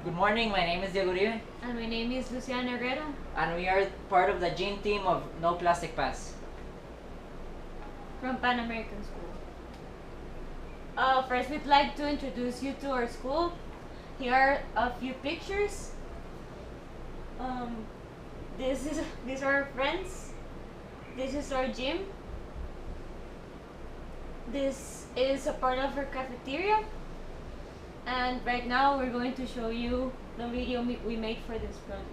Good morning, my name is Diego Uribe, And my name is Luciana Herrera and we are part of the gym team of No Plastic Pass. from Pan American School. First, we'd like to introduce you to our school. Here are a few pictures. Um, these are our friends. This is our gym. This is a part of our cafeteria. And right now, we're going to show you the video we made for this project.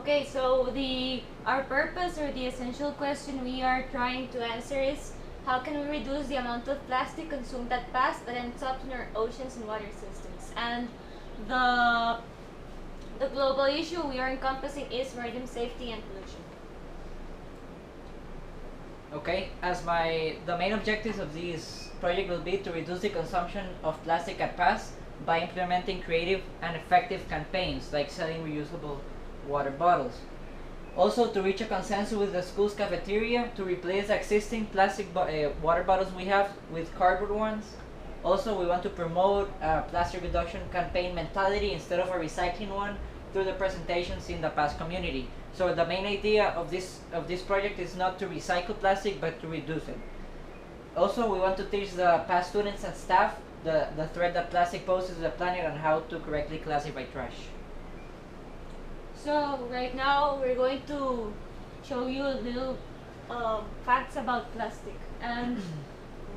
Okay, so our purpose or the essential question we are trying to answer is how can we reduce the amount of plastic consumed at past that ends up in our oceans and water systems? And the the global issue we are encompassing is maritime safety and pollution. Okay, the main objectives of this project will be to reduce the consumption of plastic at pass by implementing creative and effective campaigns like selling reusable water bottles. Also, to reach a consensus with the school's cafeteria to replace the existing plastic water bottles we have with cardboard ones. Also, we want to promote a plastic reduction campaign mentality instead of a recycling one through the presentations in the past community. So the main idea of this project is not to recycle plastic but to reduce it. Also, we want to teach the past students and staff the threat that plastic poses to the planet and how to correctly classify trash. So right now we're going to show you a little facts about plastic. And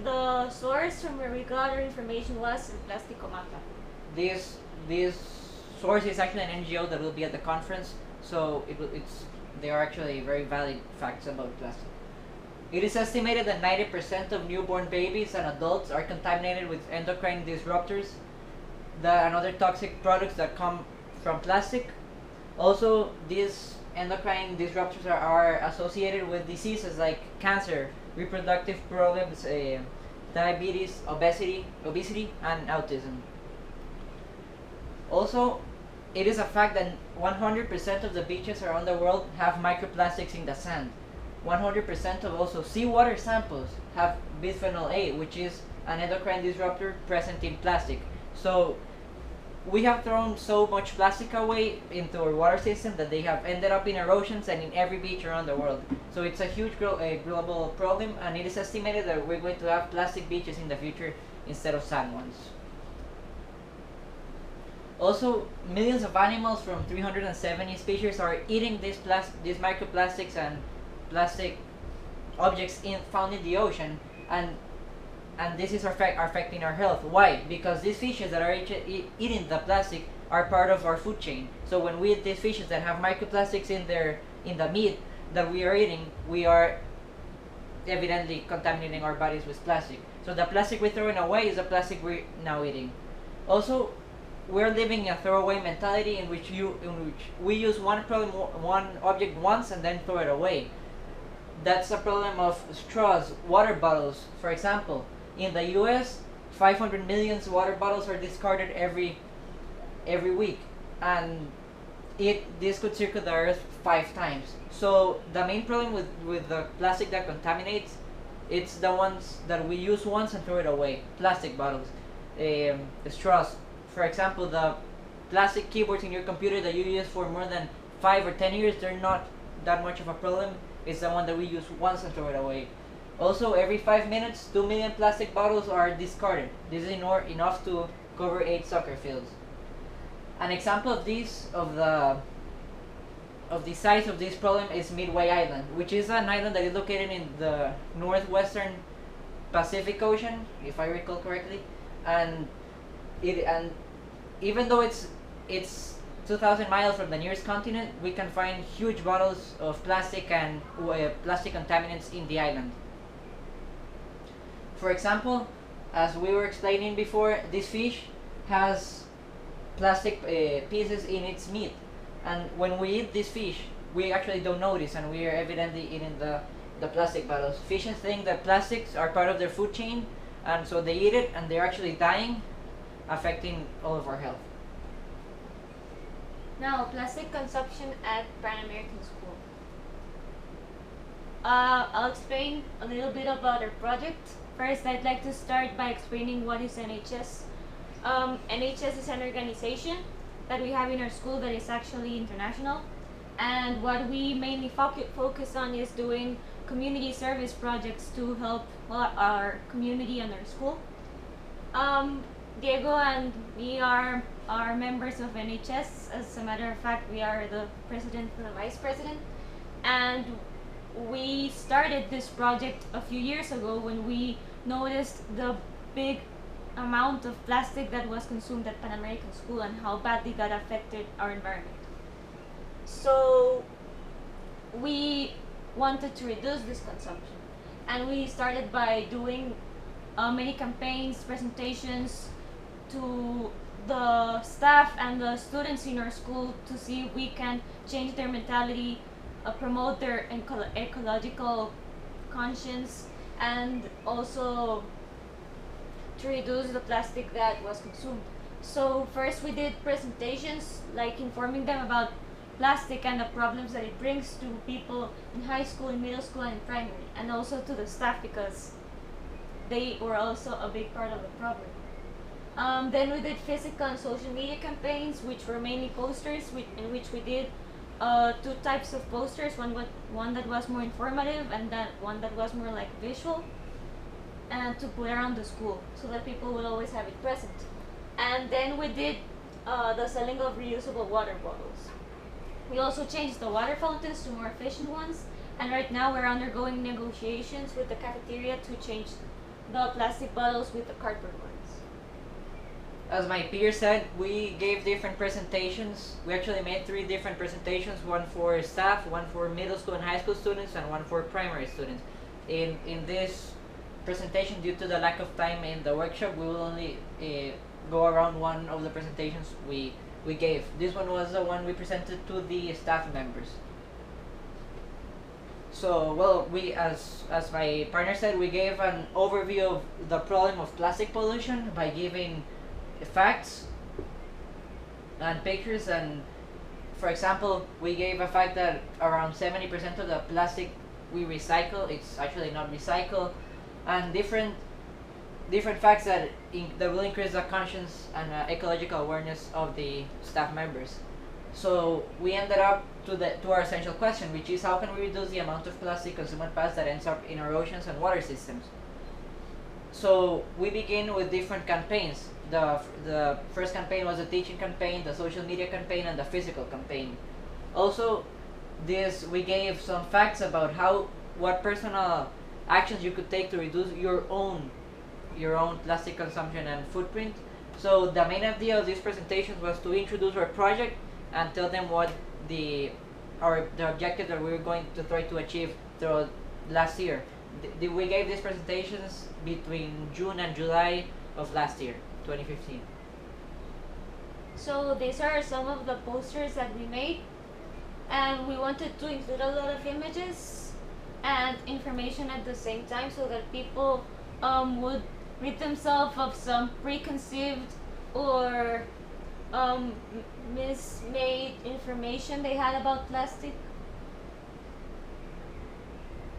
the source from where we got our information was in Plasticomata. This source is actually an NGO that will be at the conference, so they are actually very valid facts about plastic. It is estimated that 90% of newborn babies and adults are contaminated with endocrine disruptors and other toxic products that come from plastic. Also, these endocrine disruptors are associated with diseases like cancer, reproductive problems, diabetes, obesity, and autism. Also, it is a fact that 100% of the beaches around the world have microplastics in the sand. 100% of also seawater samples have bisphenol A, which is an endocrine disruptor present in plastic. So we have thrown so much plastic away into our water system that they have ended up in our oceans and in every beach around the world. So it's a huge global problem, and it is estimated that we're going to have plastic beaches in the future instead of sand ones. Also, millions of animals from 370 species are eating these microplastics and plastic objects found in the ocean, and this is affecting our health. Why? Because these fishes that are eating the plastic are part of our food chain. So when we eat these fishes that have microplastics in the meat that we are eating, we are evidently contaminating our bodies with plastic. So the plastic we're throwing away is the plastic we're now eating. Also, we're living a throwaway mentality in which we use one object once and then throw it away. That's a problem of straws, water bottles, for example. In the US, 500 million water bottles are discarded every week, and this could circle the earth 5 times. So the main problem with the plastic that contaminates, it's the ones that we use once and throw it away. Plastic bottles, straws. For example, the plastic keyboards in your computer that you use for more than 5 or 10 years, they're not that much of a problem. It's the one that we use once and throw it away. Also, every 5 minutes, 2 million plastic bottles are discarded. This is enough to cover 8 soccer fields. An example of this, of the size of this problem, is Midway Island, which is an island that is located in the northwestern Pacific Ocean, if I recall correctly, and even though it's 2,000 miles from the nearest continent, we can find huge bottles of plastic and plastic contaminants in the island. For example, as we were explaining before, this fish has plastic pieces in its meat, and when we eat this fish, we actually don't notice, and we are evidently eating the plastic bottles. Fishes think that plastics are part of their food chain, and so they eat it, and they're actually dying, affecting all of our health. Now, plastic consumption at Pan American School. I'll explain a little bit about our project. First, I'd like to start by explaining what is NHS. NHS is an organization that we have in our school that is actually international, and what we mainly focus on is doing community service projects to help our community and our school. Diego and me are members of NHS. As a matter of fact, we are the president and the vice president, and we started this project a few years ago when we noticed the big amount of plastic that was consumed at Pan American School and how badly that affected our environment. So we wanted to reduce this consumption, and we started by doing many campaigns, presentations to the staff and the students in our school to see if we can change their mentality, promote their ecological conscience, and also to reduce the plastic that was consumed. So first we did presentations, like informing them about plastic and the problems that it brings to people in high school, in middle school, and in primary, and also to the staff because they were also a big part of the problem. Then we did physical and social media campaigns, which were mainly posters, in which we did 2 types of posters, one that was more informative and one that was more like visual, and to put around the school so that people will always have it present. And then we did the selling of reusable water bottles. We also changed the water fountains to more efficient ones, and right now we're undergoing negotiations with the cafeteria to change the plastic bottles with the cardboard ones. As my peer said, we gave different presentations. We actually made 3 different presentations, one for staff, one for middle school and high school students, and one for primary students. In this presentation, due to the lack of time in the workshop, we will only go around one of the presentations we gave. This one was the one we presented to the staff members. So, well, we, as my partner said, we gave an overview of the problem of plastic pollution by giving facts and pictures. And for example, we gave a fact that around 70% of the plastic we recycle, it's actually not recycled, and different facts that will increase the conscience and ecological awareness of the staff members. So we ended up to our essential question, which is how can we reduce the amount of plastic consumed and passed that ends up in our oceans and water systems. So we begin with different campaigns. The first campaign was a teaching campaign, the social media campaign, and the physical campaign. Also, we gave some facts about what personal actions you could take to reduce your own plastic consumption and footprint. So the main idea of these presentations was to introduce our project and tell them what the objective that we were going to try to achieve throughout last year. We gave these presentations between June and July of last year, 2015. So these are some of the posters that we made, and we wanted to include a lot of images and information at the same time so that people would rid themselves of some preconceived or mismade information they had about plastic.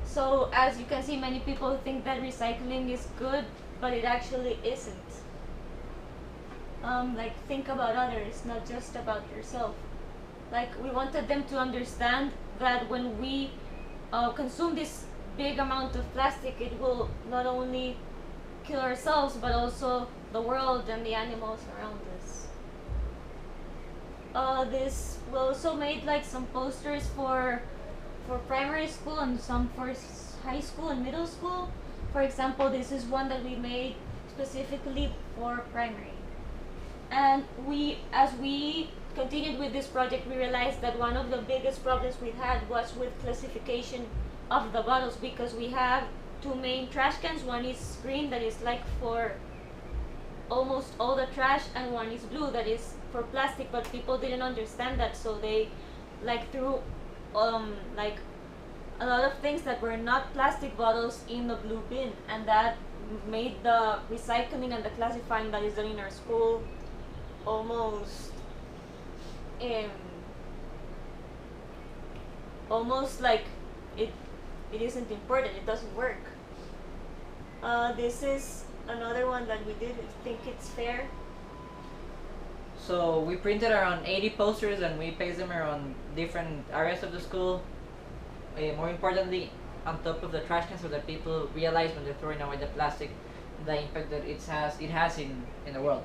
So as you can see, many people think that recycling is good, but it actually isn't. Like, think about others, not just about yourself. Like, we wanted them to understand that when we consume this big amount of plastic, it will not only kill ourselves, but also the world and the animals around us. This we also made like some posters for primary school and some for high school and middle school. For example, this is one that we made specifically for primary. And as we continued with this project, we realized that one of the biggest problems we had was with classification of the bottles, because we have two main trash cans. One is green, that is like for almost all the trash, and one is blue, that is for plastic, but people didn't understand that, so they like threw like a lot of things that were not plastic bottles in the blue bin, and that made the recycling and the classifying that is done in our school almost like it isn't important, it doesn't work. This is another one that we did. I think it's fair. So we printed around 80 posters and we pasted them around different areas of the school. More importantly, on top of the trash cans, so that people realize when they're throwing away the plastic, the impact that it has in the world.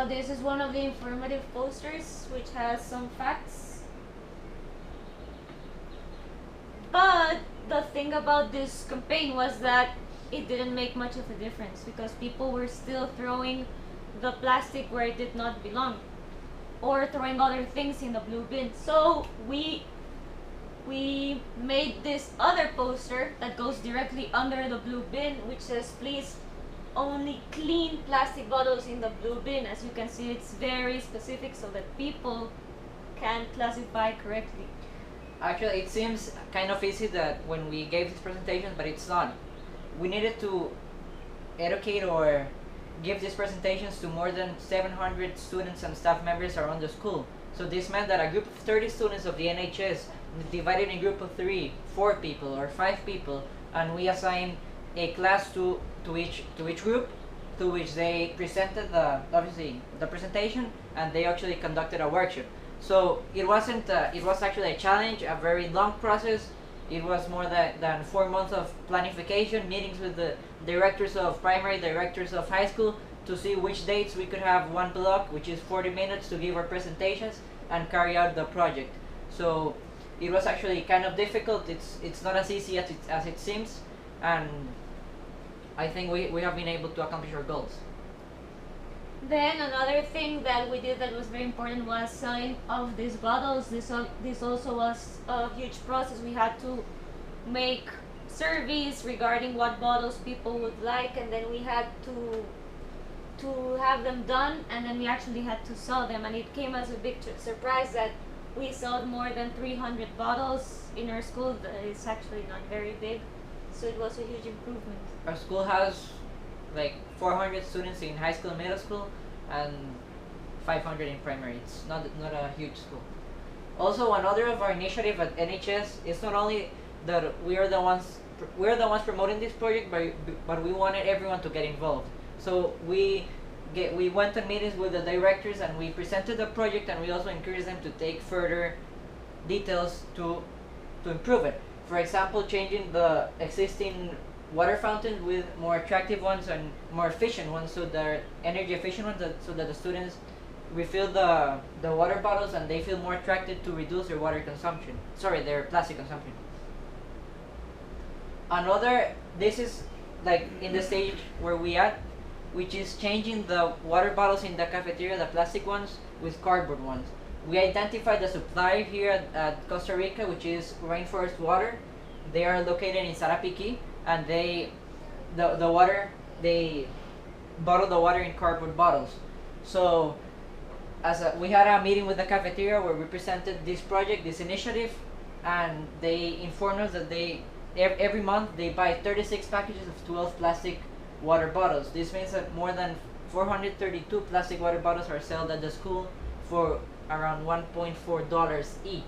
This is one of the informative posters, which has some facts. But the thing about this campaign was that it didn't make much of a difference, because people were still throwing the plastic where it did not belong, or throwing other things in the blue bin. So we made this other poster that goes directly under the blue bin, which says, please only clean plastic bottles in the blue bin. As you can see, it's very specific so that people can classify correctly. Actually, it seems kind of easy that when we gave this presentation, but it's not. We needed to educate or give these presentations to more than 700 students and staff members around the school. So this meant that a group of 30 students of the NHS divided in a group of 3, 4 people or 5 people, and we assigned a class to each group, to which they presented obviously the presentation, and they actually conducted a workshop. So it was actually a challenge, a very long process. It was more than 4 months of planification, meetings with the directors of primary, directors of high school, to see which dates we could have one block, which is 40 minutes, to give our presentations and carry out the project. So it was actually kind of difficult. It's not as easy as it seems, and I think we have been able to accomplish our goals. Then another thing that we did that was very important was selling of these bottles. This also was a huge process. We had to make surveys regarding what bottles people would like, and then we had to have them done, and then we actually had to sell them. And it came as a big surprise that we sold more than 300 bottles in our school. It's actually not very big, so it was a huge improvement. Our school has like 400 students in high school and middle school, and 500 in primary. It's not a huge school. Also, another of our initiative at NHS is not only that we are the ones promoting this project, but we wanted everyone to get involved. So we went to meetings with the directors and we presented the project, and we also encouraged them to take further details to improve it. For example, changing the existing water fountains with more attractive ones and more efficient ones, so they're energy efficient ones, so that the students refill the water bottles and they feel more attracted to reduce their their plastic consumption. This is like in the stage where we at, which is changing the water bottles in the cafeteria, the plastic ones, with cardboard ones. We identified the supplier here at Costa Rica, which is Rainforest Water. They are located in Sarapiquí, and they bottle the water in cardboard bottles. So we had a meeting with the cafeteria where we presented this project, this initiative, and they informed us that every month they buy 36 packages of 12 plastic water bottles. This means that more than 432 plastic water bottles are sold at the school for around $1.4 each.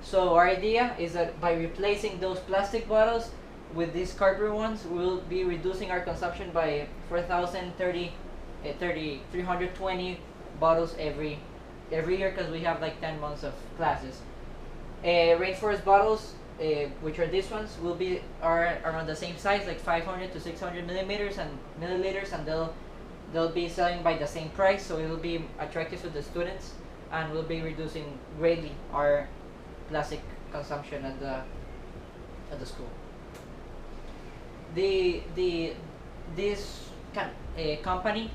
So our idea is that by replacing those plastic bottles with these cardboard ones, we'll be reducing our consumption by 320 bottles every year, because we have like 10 months of classes. Rainforest bottles, which are these ones, are around the same size, like 500 to 600 milliliters, and they'll be selling by the same price, so it will be attractive to the students, and we'll be reducing greatly our plastic consumption at the school. This company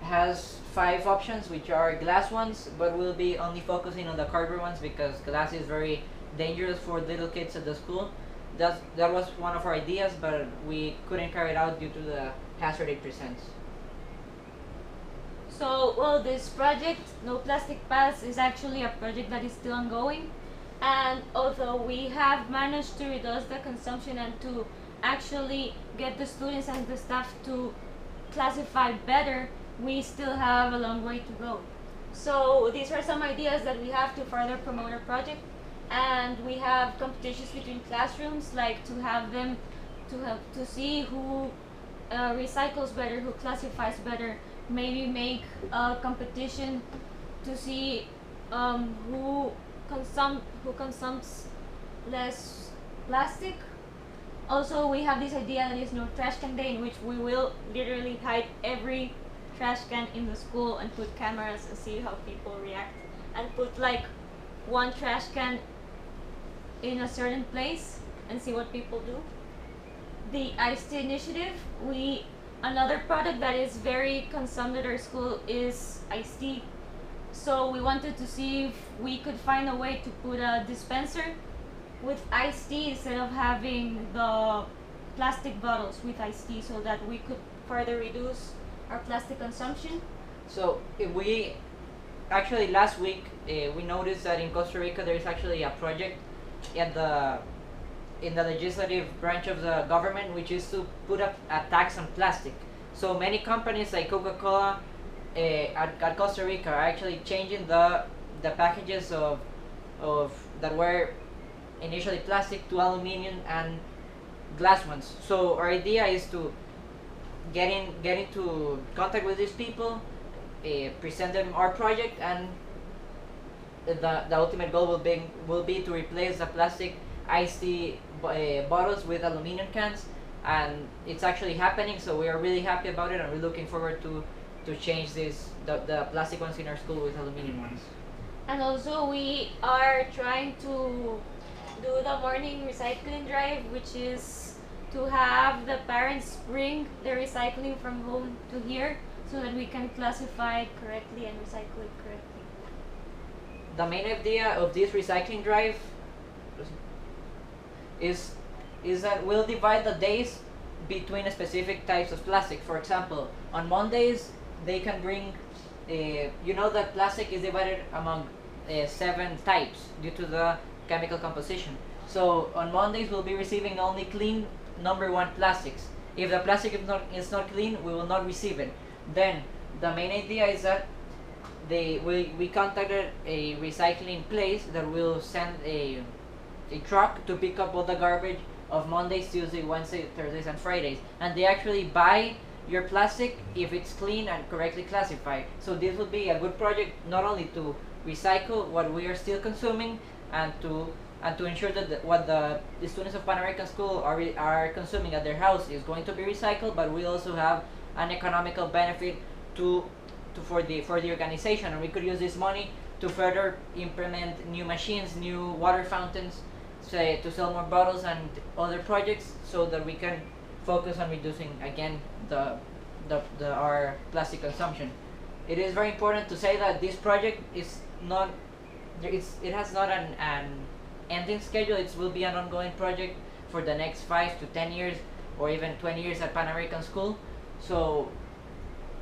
has 5 options, which are glass ones, but we'll be only focusing on the cardboard ones because glass is very dangerous for little kids at the school. That was one of our ideas, but we couldn't carry it out due to the hazard it presents. So, well, this project, No Plastic Pass, is actually a project that is still ongoing. And although we have managed to reduce the consumption and to actually get the students and the staff to classify better, we still have a long way to go. So these are some ideas that we have to further promote our project. And we have competitions between classrooms, like to have them to see who recycles better, who classifies better. Maybe make a competition to see who consumes less plastic. Also, we have this idea that is no trash can day, in which we will literally hide every trash can in the school and put cameras and see how people react, and put like one trash can in a certain place and see what people do. The iced tea initiative, another product that is very consumed at our school is iced tea. So we wanted to see if we could find a way to put a dispenser with iced tea instead of having the plastic bottles with iced tea, so that we could further reduce our plastic consumption. So actually last week we noticed that in Costa Rica there is actually a project in the legislative branch of the government, which is to put up a tax on plastic. So many companies like Coca-Cola at Costa Rica are actually changing the packages of that were initially plastic to aluminum and glass ones. So our idea is to get into contact with these people, present them our project, and the ultimate goal will be to replace the plastic iced tea bottles with aluminum cans, and it's actually happening. So we are really happy about it, and we're looking forward to change the plastic ones in our school with aluminum ones. And also we are trying to do the morning recycling drive, which is to have the parents bring their recycling from home to here, so that we can classify it correctly and recycle it correctly. The main idea of this recycling drive is that we'll divide the days between specific types of plastic. For example, on Mondays they can bring, that plastic is divided among 7 types due to the chemical composition. So on Mondays we'll be receiving only clean number 1 plastics. If the plastic is not clean, we will not receive it. Then the main idea is that we contacted a recycling place that will send a truck to pick up all the garbage of Mondays, Tuesdays, Wednesdays, Thursdays, and Fridays, and they actually buy your plastic if it's clean and correctly classified. So this will be a good project, not only to recycle what we are still consuming, and to ensure that what the students of Pan American School are consuming at their house is going to be recycled, but we also have an economical benefit for the organization, and we could use this money to further implement new machines, new water fountains, to sell more bottles and other projects, so that we can focus on reducing again our plastic consumption. It is very important to say that this project is not, it has not an ending schedule. It will be an ongoing project for the next 5 to 10 years, or even 20 years at Pan American School. So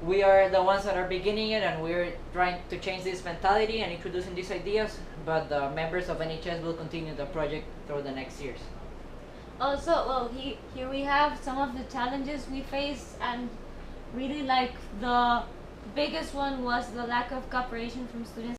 we are the ones that are beginning it, and we're trying to change this mentality and introducing these ideas, but the members of NHS will continue the project through the next years. Also, well, here we have some of the challenges we faced, and really like the biggest one was the lack of cooperation from students.